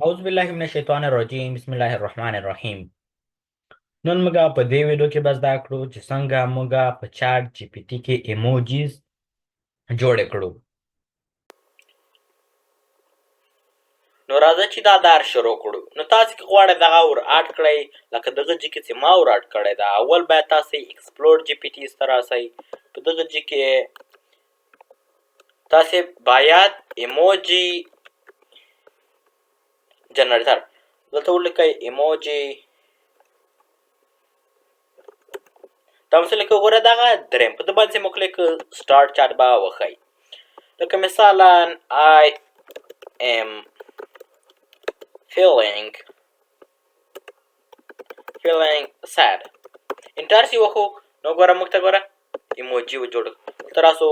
اعوذ بالله من الشیطان الرجیم بسم الله الرحمن الرحیم نن موږ په دې ویډیو کې به زده کړو چې څنګه موږ په چاټ جی پی ټي کې ایموجیز جوړ کړو. نو راځه چې دا دار شروع کړو. نو تاسو که غواړئ دغه ور اډ کړئ لکه دغه جي کې چې ما ور اډ کړی دا اول باید تاسو ایکسپلور جی پی ټي ته راسئ. په دغه جي کې تاسو باید ایموجي جنریټر دلته ولیکئ ایموجي تاسو لکه وګوره دغه دریم په دې باندې مو کلیک سٹارټ چات به وښایي. لکه مثلا I am feeling sad انټر سی وخو نو ګوره موږ ته ګوره ایموجي و جوړ تراسو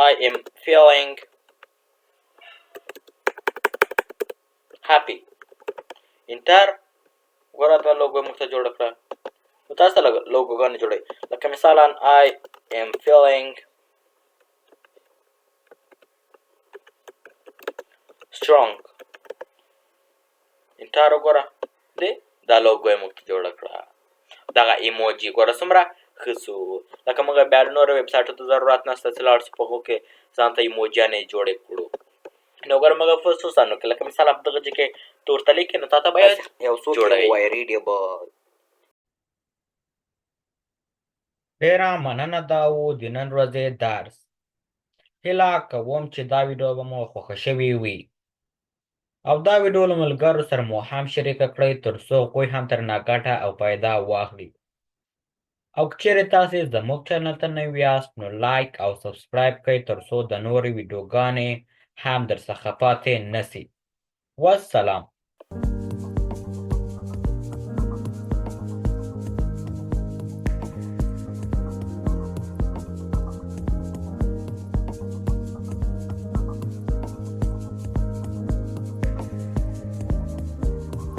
I am feeling happy انټر ګوره دا لوګو موږ ته جوړ کړه. نو تاسو لوګو غانې جوړئ لکه مثلا I am feeling strong انټر وګوره دې دا لوګو یې موږ ته جوړ کړه. دغه ایموجي ګوره څومره ښه سو. لکه موږ بیا نورو ویب سایټو ته ضرورت نشته چې لاړ شو په هغو کې ځان ته ایموجیانې جوړې کړو. نو ګوره موږ خصوصا نو لکه مثلا په دغه ځای کې تورتلې کې نو تا ته باید یو څوک وایي ریډیبل. ډېره مننه دا و د نن ورځې درس. هیله کوم چې دا ویډیو به مو خوښه شوې وي او دا ویډیو له ملګرو سره مو هم شریکه کړئ تر څو هغوی هم ترنه ګټه او پیدا واخلي. او که چیرې تاسې زموږ چینل ته نوي یاست نو لایک او سبسکرایب کړئ تر څو د نورې ویډیوګانې هم درڅخه پاتې نسي. والسلام.